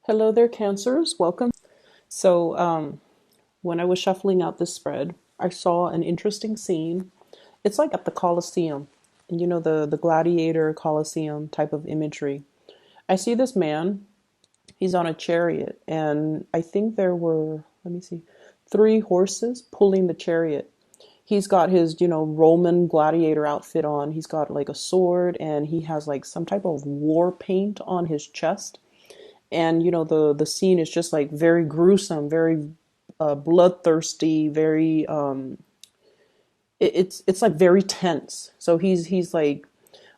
Hello there, Cancers. Welcome. So, when I was shuffling out this spread, I saw an interesting scene. It's like at the Colosseum, and the gladiator Colosseum type of imagery. I see this man. He's on a chariot, and I think there were, let me see, three horses pulling the chariot. He's got his, Roman gladiator outfit on. He's got like a sword, and he has like some type of war paint on his chest. And the scene is just like very gruesome, very bloodthirsty, very it's like very tense. So he's like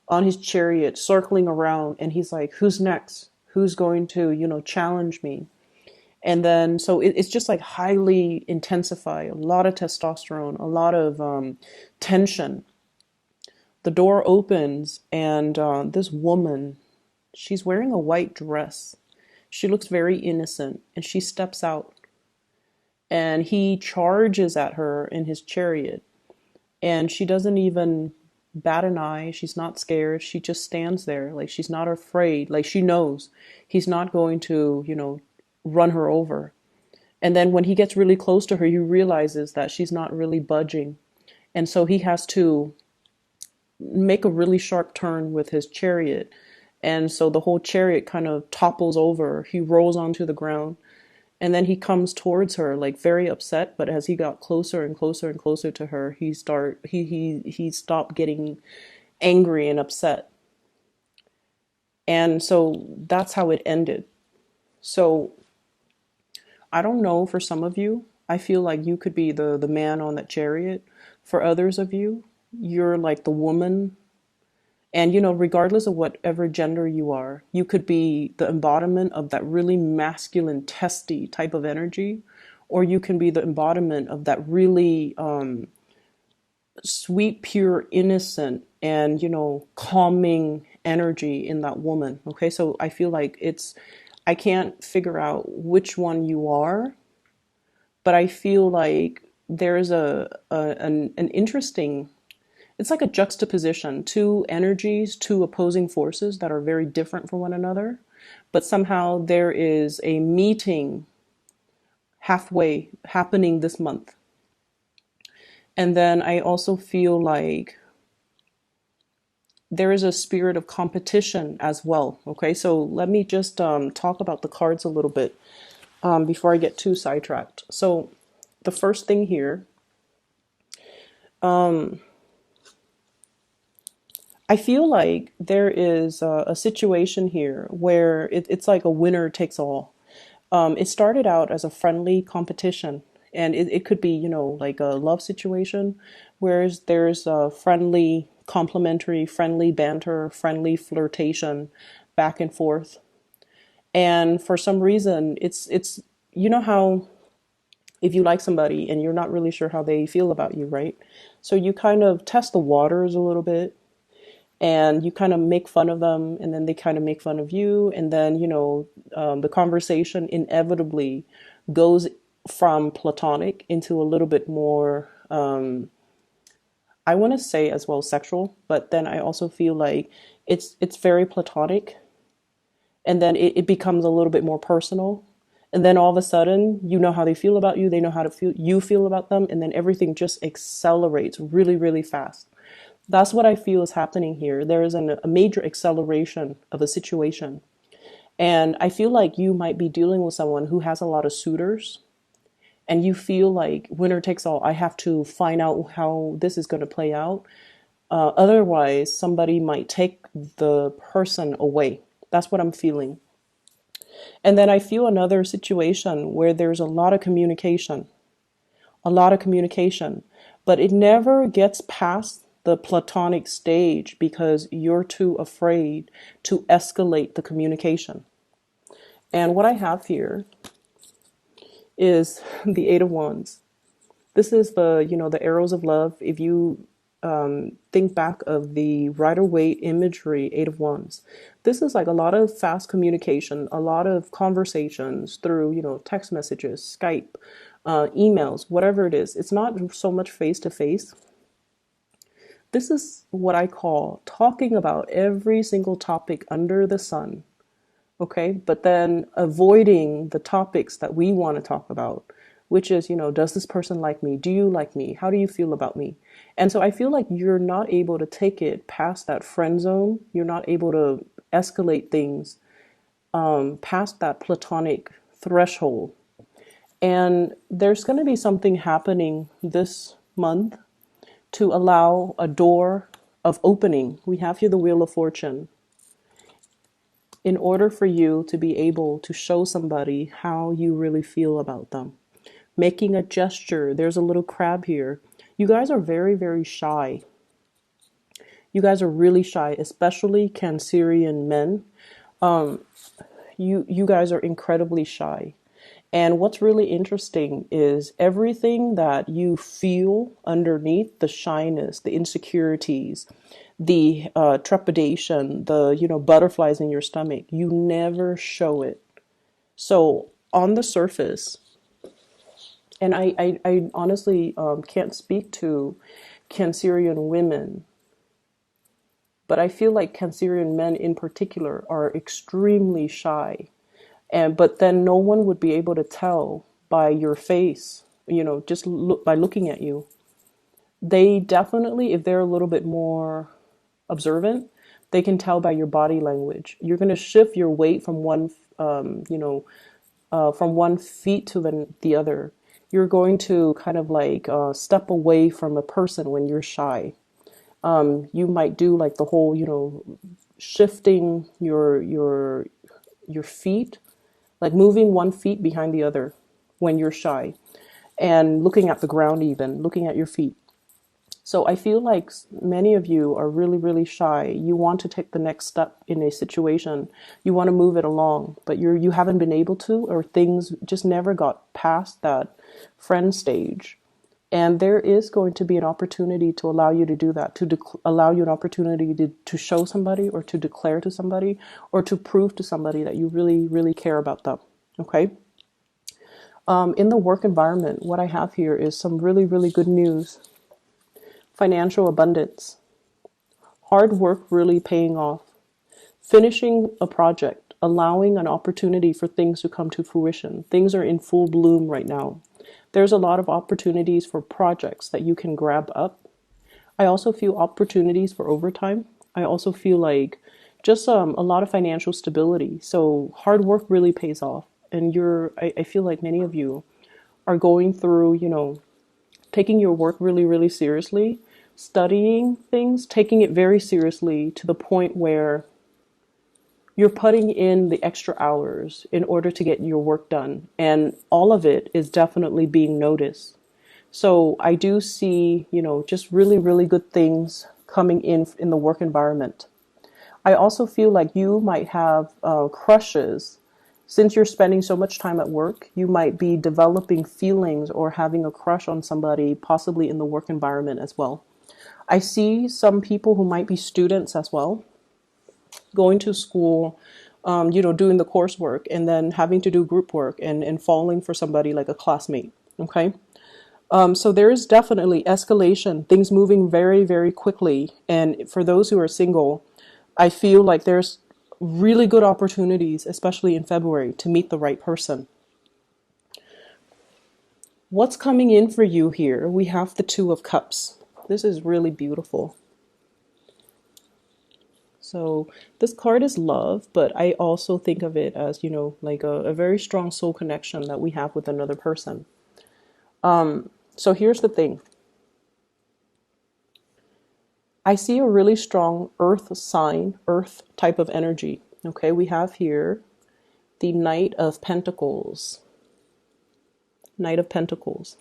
on his chariot circling around, and he's like, who's next, who's going to challenge me? And then so it's just like highly intensified, a lot of testosterone, a lot of tension. The door opens, and this woman, she's wearing a white dress. She looks very innocent, and she steps out, and he charges at her in his chariot, and she doesn't even bat an eye. She's not scared. She just stands there, like she's not afraid. Like she knows he's not going to, run her over. And then when he gets really close to her, he realizes that she's not really budging. And so he has to make a really sharp turn with his chariot. And so the whole chariot kind of topples over. He rolls onto the ground. And then he comes towards her like very upset, but as he got closer and closer and closer to her, he stopped getting angry and upset. And so that's how it ended. So I don't know, for some of you, I feel like you could be the man on that chariot. For others of you, you're like the woman. And regardless of whatever gender you are, you could be the embodiment of that really masculine, testy type of energy, or you can be the embodiment of that really sweet, pure, innocent, and calming energy in that woman. Okay, so I feel like I can't figure out which one you are, but I feel like there's an interesting, it's like a juxtaposition, two energies, two opposing forces that are very different from one another, but somehow there is a meeting halfway happening this month. And then I also feel like there is a spirit of competition as well. Okay, so let me just talk about the cards a little bit before I get too sidetracked. So the first thing here, I feel like there is a situation here where it's like a winner takes all. It started out as a friendly competition, and it could be, like a love situation, whereas there's a friendly, complimentary, friendly banter, friendly flirtation back and forth. And for some reason, it's how if you like somebody and you're not really sure how they feel about you, right? So you kind of test the waters a little bit, and you kind of make fun of them, and then they kind of make fun of you, and then the conversation inevitably goes from platonic into a little bit more, I want to say as well sexual, but then I also feel like it's very platonic, and then it becomes a little bit more personal, and then all of a sudden you know how they feel about you, they know how to feel you feel about them, and then everything just accelerates really, really fast. That's what I feel is happening here. There is a major acceleration of a situation. And I feel like you might be dealing with someone who has a lot of suitors, and you feel like winner takes all. I have to find out how this is going to play out. Otherwise, somebody might take the person away. That's what I'm feeling. And then I feel another situation where there's a lot of communication, but it never gets past the platonic stage because you're too afraid to escalate the communication. And what I have here is the Eight of Wands. This is the arrows of love. If you think back of the Rider-Waite imagery, Eight of Wands, this is like a lot of fast communication, a lot of conversations through, text messages, Skype, emails, whatever it is. It's not so much face to face. This is what I call talking about every single topic under the sun Okay, but then avoiding the topics that we want to talk about, which is, does this person like me? Do you like me? How do you feel about me? And so I feel like you're not able to take it past that friend zone. You're not able to escalate things past that platonic threshold. And there's going to be something happening this month to allow a door of opening. We have here the Wheel of Fortune. In order for you to be able to show somebody how you really feel about them, making a gesture. There's a little crab here. You guys are very, very shy. You guys are really shy, especially Cancerian men. You guys are incredibly shy. And what's really interesting is everything that you feel underneath the shyness, the insecurities, the trepidation, the butterflies in your stomach, you never show it. So on the surface, and I honestly can't speak to Cancerian women, but I feel like Cancerian men in particular are extremely shy. And but then no one would be able to tell by your face, just look by looking at you. They definitely, if they're a little bit more observant, they can tell by your body language. You're going to shift your weight from from one feet to the other. You're going to kind of like step away from a person when you're shy. You might do like the whole, shifting your feet, like moving one feet behind the other when you're shy, and looking at the ground, even looking at your feet. So I feel like many of you are really, really shy. You want to take the next step in a situation. You want to move it along, but you haven't been able to, or things just never got past that friend stage. And there is going to be an opportunity to allow you to do that, to allow you an opportunity to show somebody, or to declare to somebody, or to prove to somebody that you really, really care about them. Okay? In the work environment, what I have here is some really, really good news. Financial abundance, hard work really paying off, finishing a project, allowing an opportunity for things to come to fruition. Things are in full bloom right now. There's a lot of opportunities for projects that you can grab up. I also feel opportunities for overtime. I also feel like just a lot of financial stability. So hard work really pays off. And I feel like many of you are going through, taking your work really, really seriously, studying things, taking it very seriously to the point where you're putting in the extra hours in order to get your work done. And all of it is definitely being noticed. So I do see, just really, really good things coming in the work environment. I also feel like you might have crushes. Since you're spending so much time at work, you might be developing feelings or having a crush on somebody, possibly in the work environment as well. I see some people who might be students as well, going to school, doing the coursework, and then having to do group work, and falling for somebody like a classmate. Okay. So there is definitely escalation, things moving very, very quickly. And for those who are single, I feel like there's really good opportunities, especially in February, to meet the right person. What's coming in for you here? We have the Two of Cups. This is really beautiful. So this card is love, but I also think of it as, like a very strong soul connection that we have with another person. So here's the thing. I see a really strong earth sign, earth type of energy. Okay, we have here the Knight of Pentacles. Knight of Pentacles.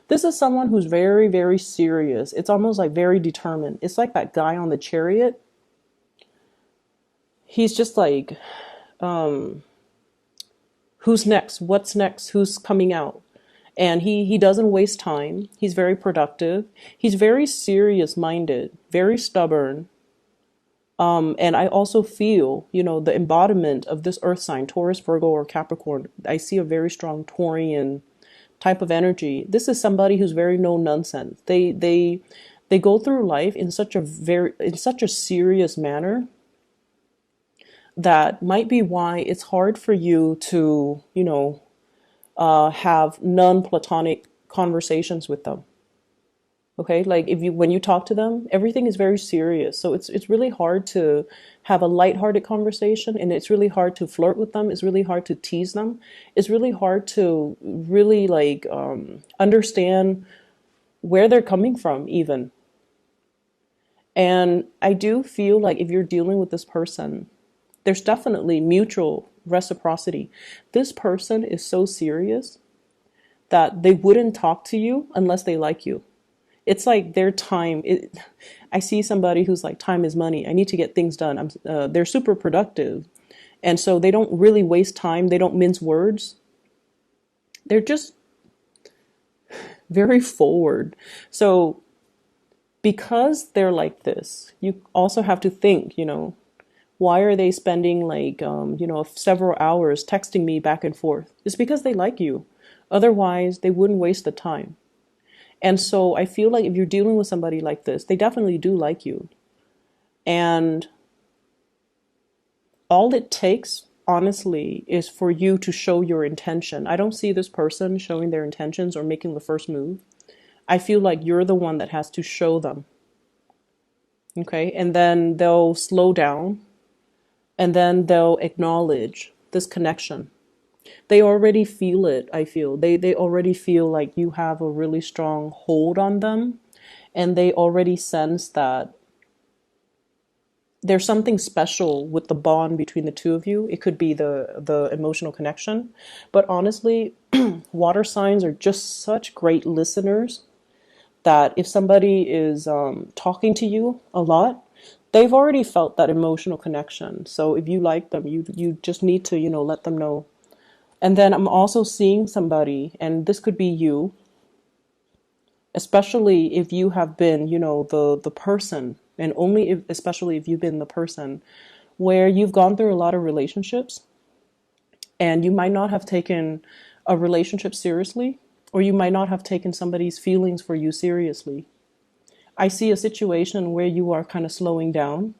This is someone who's very, very serious. It's almost like very determined. It's like that guy on the chariot. He's just like, who's next? What's next? Who's coming out? And he doesn't waste time. He's very productive. He's very serious minded, very stubborn. And I also feel, the embodiment of this earth sign, Taurus, Virgo, or Capricorn. I see a very strong Taurian type of energy. This is somebody who's very no nonsense. They go through life in such a serious manner that might be why it's hard for you to, have non-platonic conversations with them. Okay, like if you when you talk to them, everything is very serious. So it's really hard to have a lighthearted conversation, and it's really hard to flirt with them. It's really hard to tease them. It's really hard to really like understand where they're coming from, even. And I do feel like if you're dealing with this person, there's definitely mutual reciprocity. This person is so serious that they wouldn't talk to you unless they like you. It's like their time. I see somebody who's like, time is money. I need to get things done. They're super productive. And so they don't really waste time. They don't mince words. They're just very forward. So because they're like this, you also have to think, why are they spending like, several hours texting me back and forth? It's because they like you. Otherwise, they wouldn't waste the time. And so I feel like if you're dealing with somebody like this, they definitely do like you. And all it takes, honestly, is for you to show your intention. I don't see this person showing their intentions or making the first move. I feel like you're the one that has to show them. Okay? And then they'll slow down, and then they'll acknowledge this connection. They already feel it, I feel. They already feel like you have a really strong hold on them, and they already sense that there's something special with the bond between the two of you. It could be the emotional connection. But honestly, water signs are just such great listeners that if somebody is talking to you a lot, they've already felt that emotional connection. So if you like them, you just need to, let them know. And then I'm also seeing somebody, and this could be you, especially if you have been, the person, and only if, especially if you've been the person where you've gone through a lot of relationships, and you might not have taken a relationship seriously, or you might not have taken somebody's feelings for you seriously. I see a situation where you are kind of slowing down.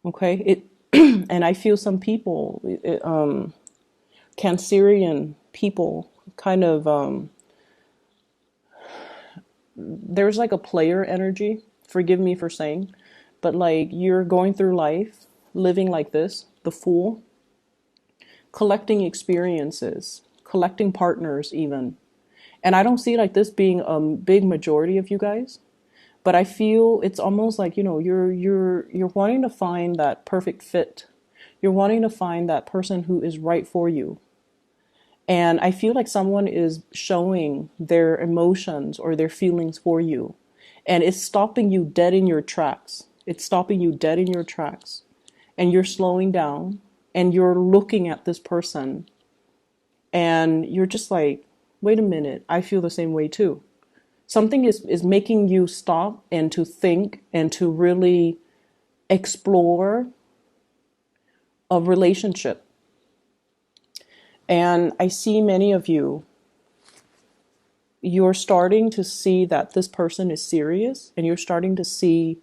Okay, and I feel some people, Cancerian people, kind of there's like a player energy. Forgive me for saying, but like you're going through life living like this, the fool, collecting experiences, collecting partners even. And I don't see like this being a big majority of you guys, but I feel it's almost like, you're wanting to find that perfect fit. You're wanting to find that person who is right for you. And I feel like someone is showing their emotions or their feelings for you. And it's stopping you dead in your tracks. It's stopping you dead in your tracks. And you're slowing down and you're looking at this person. And you're just like, wait a minute, I feel the same way too. Something is making you stop and to think and to really explore a relationship. And I see many of you, you're starting to see that this person is serious, and you're starting to see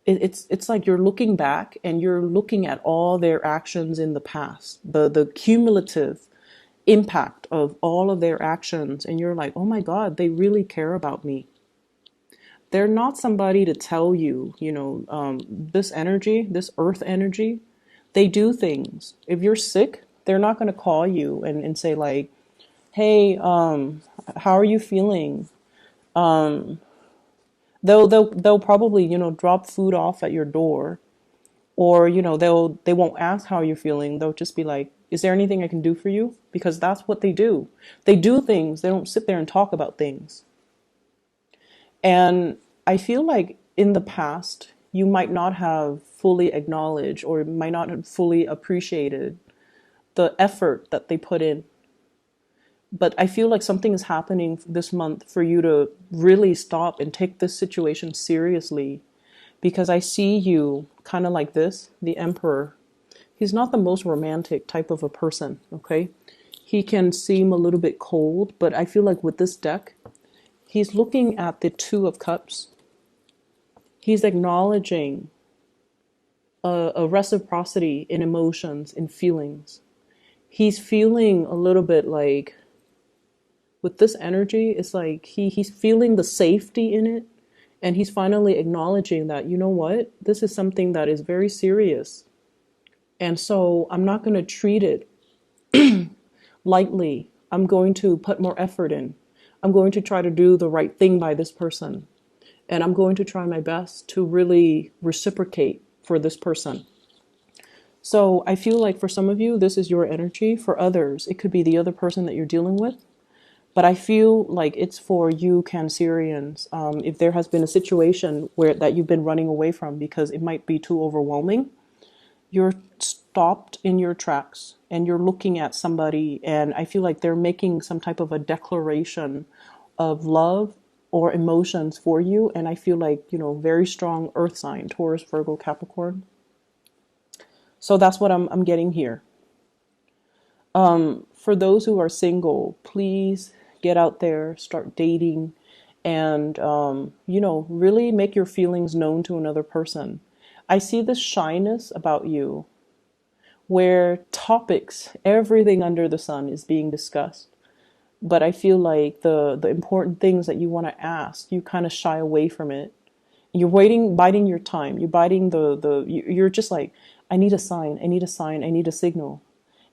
it's like you're looking back and you're looking at all their actions in the past, the cumulative impact of all of their actions, and you're like, oh my God, they really care about me. They're not somebody to tell you, this energy, this earth energy, they do things. If you're sick, they're not going to call you and say like, hey, how are you feeling? They'll probably, drop food off at your door, or, they won't ask how you're feeling. They'll just be like, is there anything I can do for you? Because that's what they do. They do things. They don't sit there and talk about things. And I feel like in the past, you might not have fully acknowledged or might not have fully appreciated the effort that they put in. But I feel like something is happening this month for you to really stop and take this situation seriously. Because I see you kind of like this, the Emperor. He's not the most romantic type of a person, okay? He can seem a little bit cold, but I feel like with this deck, he's looking at the Two of Cups. He's acknowledging a reciprocity in emotions, in feelings. He's feeling a little bit like, with this energy, it's like he's feeling the safety in it, and he's finally acknowledging that, you know what, this is something that is very serious. And so I'm not going to treat it lightly. I'm going to put more effort in. I'm going to try to do the right thing by this person. And I'm going to try my best to really reciprocate for this person. So I feel like for some of you, this is your energy. For others, it could be the other person that you're dealing with. But I feel like it's for you, Cancerians. If there has been a situation where that you've been running away from because it might be too overwhelming, you're stopped in your tracks and you're looking at somebody, and I feel like they're making some type of a declaration of love or emotions for you. And I feel like, very strong earth sign, Taurus, Virgo, Capricorn. So that's what I'm getting here. For those who are single, please get out there, start dating, and, really make your feelings known to another person. I see this shyness about you where topics, everything under the sun is being discussed. But I feel like the important things that you want to ask, you kind of shy away from it. You're waiting, biding your time. You're biding you're just like, I need a sign, I need a sign, I need a signal.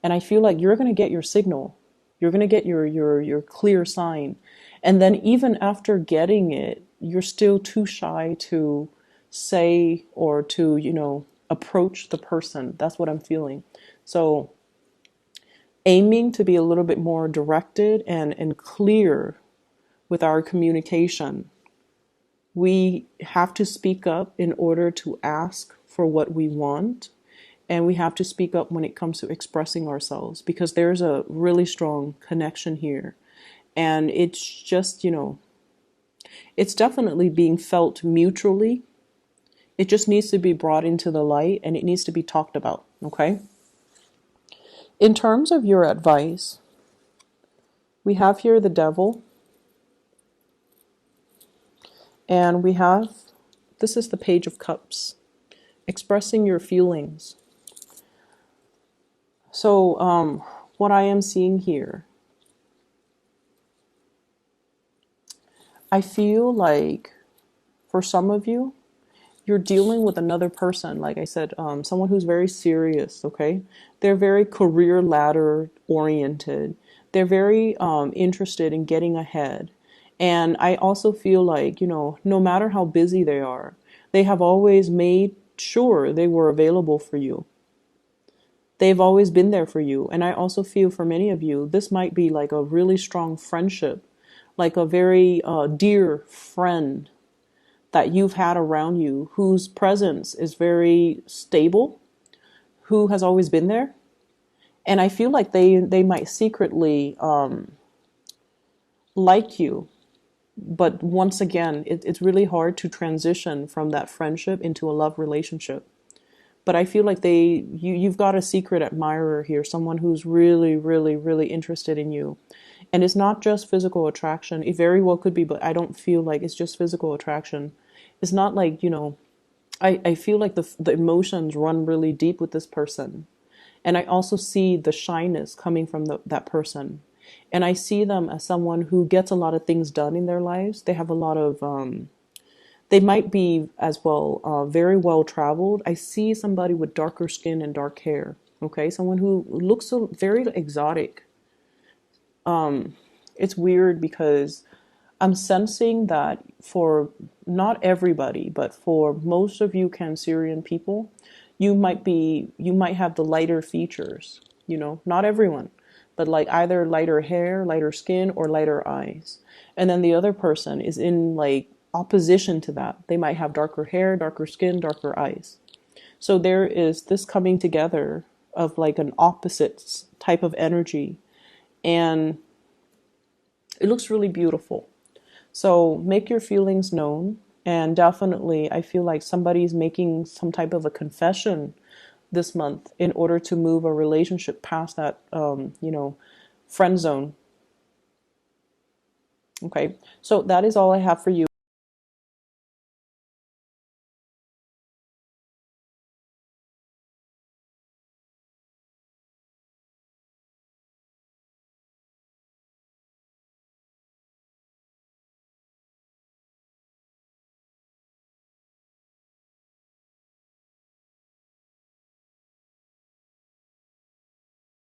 And I feel like you're going to get your signal. You're going to get your clear sign. And then even after getting it, you're still too shy to say or to, approach the person. That's what I'm feeling. So aiming to be a little bit more directed and clear with our communication. We have to speak up in order to ask for what we want. And we have to speak up when it comes to expressing ourselves, because there's a really strong connection here. And it's just, it's definitely being felt mutually. It just needs to be brought into the light and it needs to be talked about. Okay. In terms of your advice, we have here the devil. And this is the Page of Cups, expressing your feelings. So what I am seeing here, I feel like for some of you, you're dealing with another person, like I said, someone who's very serious, okay? They're very career ladder oriented. They're very interested in getting ahead. And I also feel like, no matter how busy they are, they have always made sure they were available for you. They've always been there for you. And I also feel for many of you, this might be like a really strong friendship, like a very dear friend that you've had around you, whose presence is very stable, who has always been there. And I feel like they might secretly like you. But once again, it's really hard to transition from that friendship into a love relationship. But I feel like you've got a secret admirer here, someone who's really, really, really interested in you. And it's not just physical attraction. It very well could be, but I don't feel like it's just physical attraction. It's not like, I feel like the emotions run really deep with this person. And I also see the shyness coming from that person. And I see them as someone who gets a lot of things done in their lives. They have a lot of, they might be as well, very well traveled. I see somebody with darker skin and dark hair. Okay. Someone who looks so very exotic. It's weird because I'm sensing that for not everybody, but for most of you Cancerian people, you might have the lighter features, not everyone, but like either lighter hair, lighter skin, or lighter eyes. And then the other person is in like opposition to that. They might have darker hair, darker skin, darker eyes. So there is this coming together of like an opposite type of energy. And it looks really beautiful. So make your feelings known. And definitely, I feel like somebody's making some type of a confession this month in order to move a relationship past that, friend zone. Okay, so that is all I have for you.